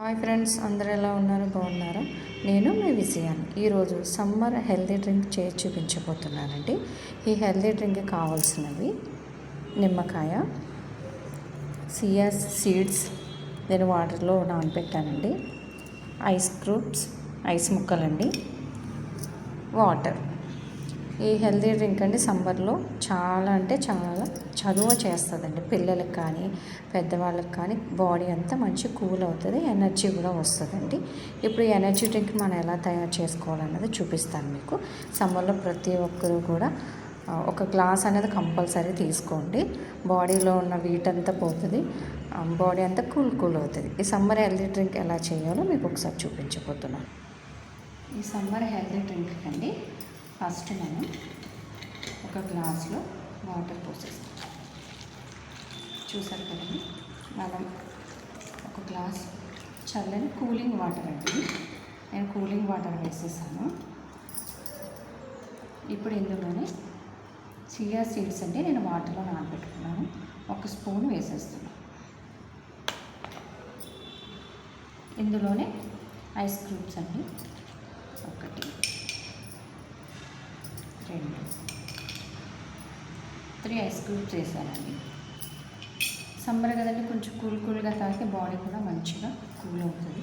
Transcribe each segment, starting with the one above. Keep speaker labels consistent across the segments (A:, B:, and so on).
A: Hi friends, అందరూ ఎలా ఉన్నారు? బాగున్నారా? నేను మీ విజయాన్ని ఈరోజు సమ్మర్ హెల్తీ డ్రింక్ చేసి చూపించబోతున్నానండి. ఈ హెల్తీ డ్రింక్కి కావాల్సినవి నిమ్మకాయ, సియా సీడ్స్ నేను వాటర్లో నానబెట్టానండి, ఐస్ క్యూబ్స్, ఐస్ ముక్కలండి, వాటర్. ఈ హెల్తీ డ్రింక్ అండి సమ్మర్లో చాలా అంటే చాలా చలువ చేస్తుందండి. పిల్లలకు కానీ పెద్దవాళ్ళకి కానీ బాడీ అంతా మంచి కూల్ అవుతుంది, ఎనర్జీ కూడా వస్తుందండి. ఇప్పుడు ఈ ఎనర్జీ డ్రింక్ మనం ఎలా తయారు చేసుకోవాలన్నది చూపిస్తాను మీకు. సమ్మర్లో ప్రతి ఒక్కరూ కూడా ఒక గ్లాస్ అనేది కంపల్సరీ తీసుకోండి. బాడీలో ఉన్న వీట్ అంతా పోతుంది, బాడీ అంతా కూల్ అవుతుంది. ఈ సమ్మర్ హెల్తీ డ్రింక్ ఎలా చేయాలో మీకు ఒకసారి చూపించబోతున్నాను. ఈ సమ్మర్ హెల్తీ డ్రింక్ అండి ఫస్ట్ నేను ఒక గ్లాస్లో వాటర్ పోసేస్తాను. చూసారు కదండి, మనం ఒక గ్లాస్ చల్లని కూలింగ్ వాటర్ అండి, నేను కూలింగ్ వాటర్ వేసేసాను. ఇప్పుడు ఇందులోనే చియా సీడ్స్ అంటే నేను వాటర్లో నానబెట్టుకున్నాను, ఒక స్పూన్ వేసేస్తున్నాను. ఇందులోనే ఐస్ క్యూబ్స్ అండి, 1 2 3 ఐస్ క్యూబ్స్ వేసానండి. సమ్మర్ కదండి, కొంచెం కూల్గా తాగితే బాడీ కూడా మంచిగా కూల్ అవుతుంది.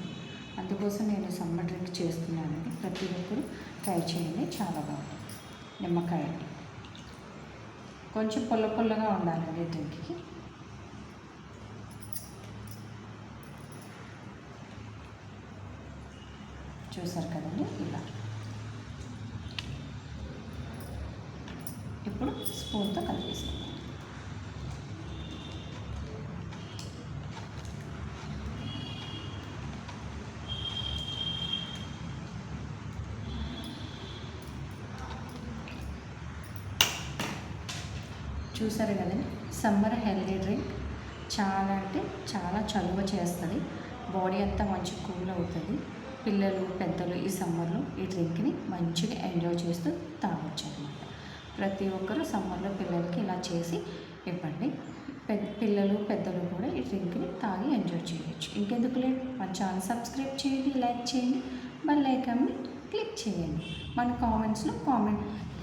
A: అందుకోసం నేను సమ్మర్ డ్రింక్ చేస్తున్నానండి. ప్రతి ఒక్కరు ట్రై చేయండి, చాలా బాగుంటుంది. నిమ్మకాయ అండి, కొంచెం పుల్లగా ఉండాలండి డ్రింక్కి. చూసారు కదండి, ఇలా. ఇప్పుడు స్పూన్తో కలిపేసుకుందాం. చూసారు కదండి, సమ్మర్ హెల్తీ డ్రింక్ చాలా అంటే చాలా చలువ చేస్తుంది, బాడీ అంతా మంచి కూల్ అవుతుంది. పిల్లలు పెద్దలు ఈ సమ్మర్లో ఈ డ్రింక్ని మంచిగా ఎంజాయ్ చేస్తూ తాగొచ్చు అనమాట. ప్రతి ఒక్కరూ సమ్మర్లో పిల్లలకి ఇలా చేసి ఇవ్వండి. పిల్లలు పెద్దలు కూడా ఈ డ్రింక్ని తాగి ఎంజాయ్ చేయొచ్చు. ఇంకెందుకు లేదు, మన ఛానల్ సబ్స్క్రైబ్ చేయండి, లైక్ చేయండి, బెల్ ఐకాన్ని క్లిక్ చేయండి. మన కామెంట్స్లో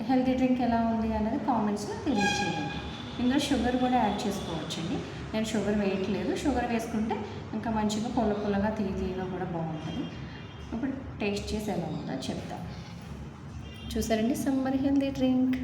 A: హెల్తీ డ్రింక్ ఎలా ఉంది అన్నది కామెంట్స్లో తెలియచేయండి. ఇందులో షుగర్ కూడా యాడ్ చేసుకోవచ్చండి. నేను షుగర్ వేయట్లేదు, షుగర్ వేసుకుంటే ఇంకా మంచిగా పుల్లగా తీయగా కూడా బాగుంటుంది. ఇప్పుడు టేస్ట్ చేసి ఎలా ఉందో చెప్తాను. చూసారండి, సమ్మర్ హెల్తీ డ్రింక్.